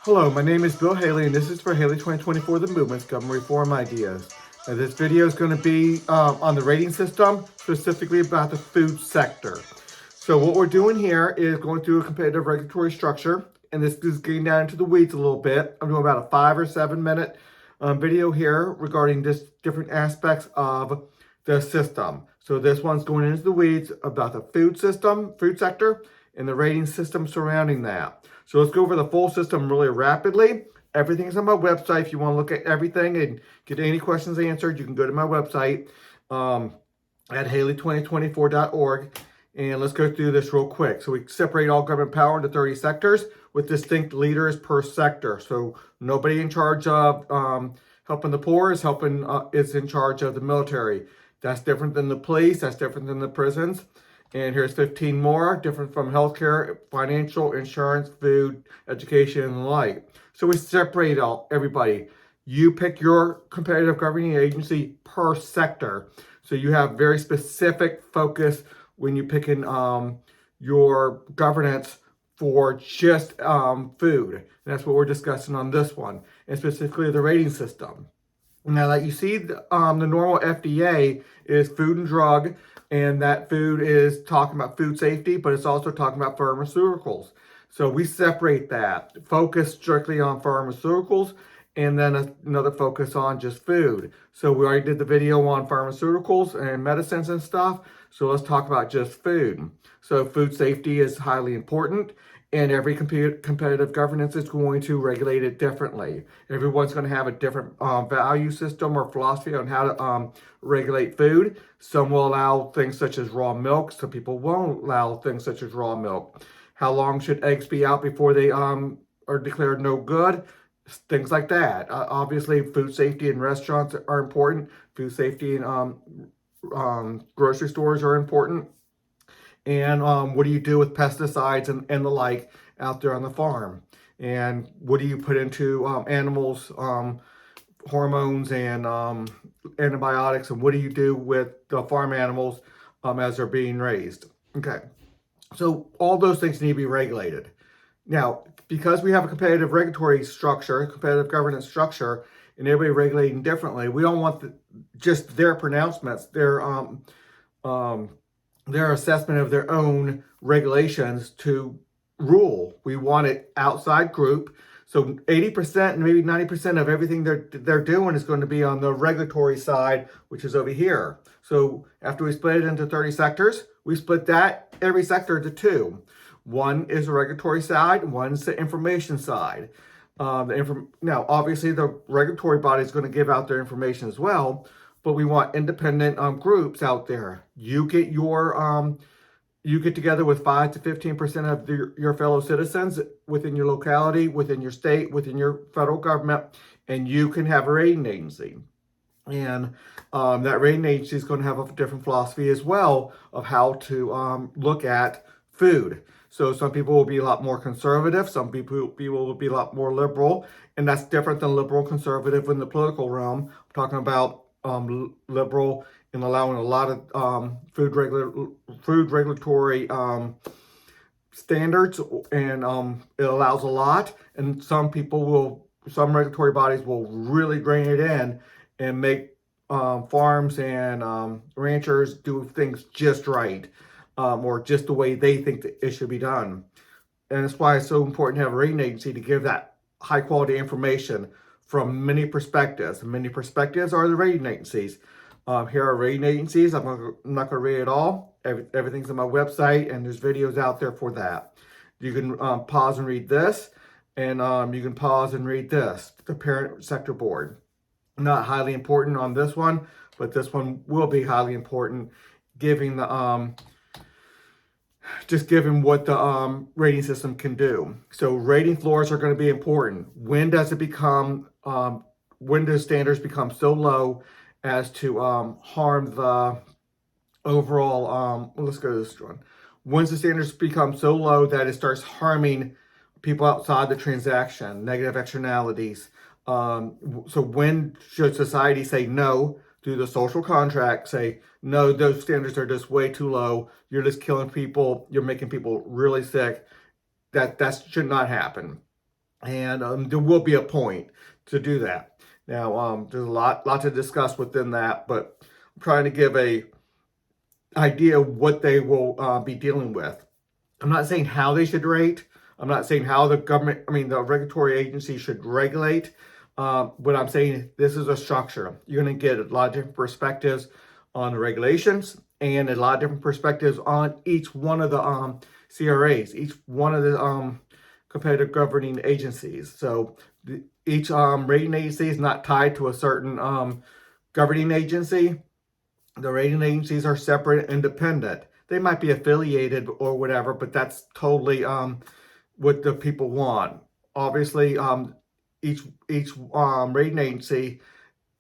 Hello, my name is Bill Haley, and this is for Haley 2024 The Movement's Government Reform Ideas. Now, this video is going to be on the rating system, specifically about the food sector. So what we're doing here is going through a competitive regulatory structure, and this is getting down into the weeds a little bit. I'm doing about a 5 or 7 minute video here regarding just different aspects of the system. So this one's going into the weeds about the food system, food sector, and the rating system surrounding that. So let's go over the full system really rapidly. Everything's on my website. If you want to look at everything and get any questions answered, you can go to my website at haley2024.org. And let's go through this real quick. So we separate all government power into 30 sectors with distinct leaders per sector. So nobody in charge of helping the poor is in charge of the military. That's different than the police. That's different than the prisons. And here's 15 more, different from healthcare, financial, insurance, food, education, and the like. So we separate out everybody. You pick your competitive governing agency per sector. So you have very specific focus when you pick in your governance for just food. And that's what we're discussing on this one, and specifically the rating system. Now, like you see, the normal FDA is food and drug, and that food is talking about food safety, but it's also talking about pharmaceuticals. So we separate that, focus strictly on pharmaceuticals, and then another focus on just food. So we already did the video on pharmaceuticals and medicines and stuff. So let's talk about just food. So food safety is highly important, and every competitive governance is going to regulate it differently. Everyone's going to have a different value system or philosophy on how to regulate food. Some will allow things such as raw milk. Some people won't allow things such as raw milk. How long should eggs be out before they are declared no good? Things like that. Obviously, food safety in restaurants are important. Food safety in grocery stores are important. And what do you do with pesticides and the like out there on the farm? And what do you put into animals, hormones and antibiotics? And what do you do with the farm animals as they're being raised? Okay, so all those things need to be regulated. Now, because we have a competitive regulatory structure, competitive governance structure, and everybody regulating differently, we don't want just their pronouncements, their assessment of their own regulations to rule. We want an outside group. So 80% and maybe 90% of everything they're doing is going to be on the regulatory side, which is over here. So after we split it into 30 sectors, we split that every sector into two. One is the regulatory side, one's the information side. Now, obviously, the regulatory body is going to give out their information as well, but we want independent groups out there. You get together with 5 to 15% of your fellow citizens within your locality, within your state, within your federal government, and you can have a rating agency. And that rating agency is going to have a different philosophy as well of how to look at food. So some people will be a lot more conservative. Some people will be a lot more liberal. And that's different than liberal conservative in the political realm. I'm talking about liberal in allowing a lot of food regulatory standards, and it allows a lot. And some regulatory bodies will really rein it in and make farms and ranchers do things just right, or just the way they think that it should be done. And that's why it's so important to have a rating agency to give that high quality information from many perspectives. And many perspectives are the rating agencies. Here are rating agencies. I'm not going to read it all. Everything's on my website, and there's videos out there for that. You can pause and read this, and you can pause and read this, the parent sector board. Not highly important on this one, but this one will be highly important, giving the just given what the rating system can do. So rating floors are going to be important. When does standards become so low as to harm the overall, let's go to this one. Once the standards become so low that it starts harming people outside the transaction, negative externalities. So when should society say no? Through the social contract, say, no, those standards are just way too low. You're just killing people. You're making people really sick. That should not happen. and there will be a point to do that. Now, there's a lot to discuss within that, but I'm trying to give a idea of what they will be dealing with. I'm not saying how they should rate. I'm not saying how the the regulatory agency should regulate. What I'm saying, this is a structure. You're going to get a lot of different perspectives on the regulations and a lot of different perspectives on each one of the CRAs, each one of the competitive governing agencies. So each rating agency is not tied to a certain governing agency. The rating agencies are separate and independent. They might be affiliated or whatever, but that's totally what the people want. Obviously, each rating agency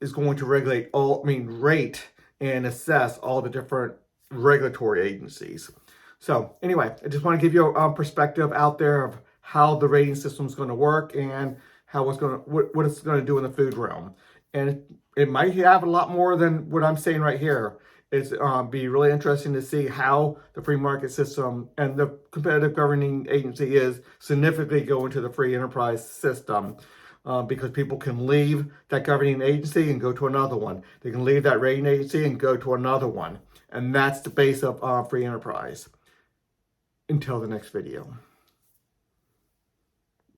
is going to rate and assess all the different regulatory agencies. So anyway, I just want to give you a perspective out there of how the rating system is going to work and how it's going to what it's going to do in the food realm. And it might have a lot more than what I'm saying right here. It's be really interesting to see how the free market system and the competitive governing agency is significantly going to the free enterprise system. Because people can leave that governing agency and go to another one. They can leave that rating agency and go to another one. And that's the base of free enterprise. Until the next video.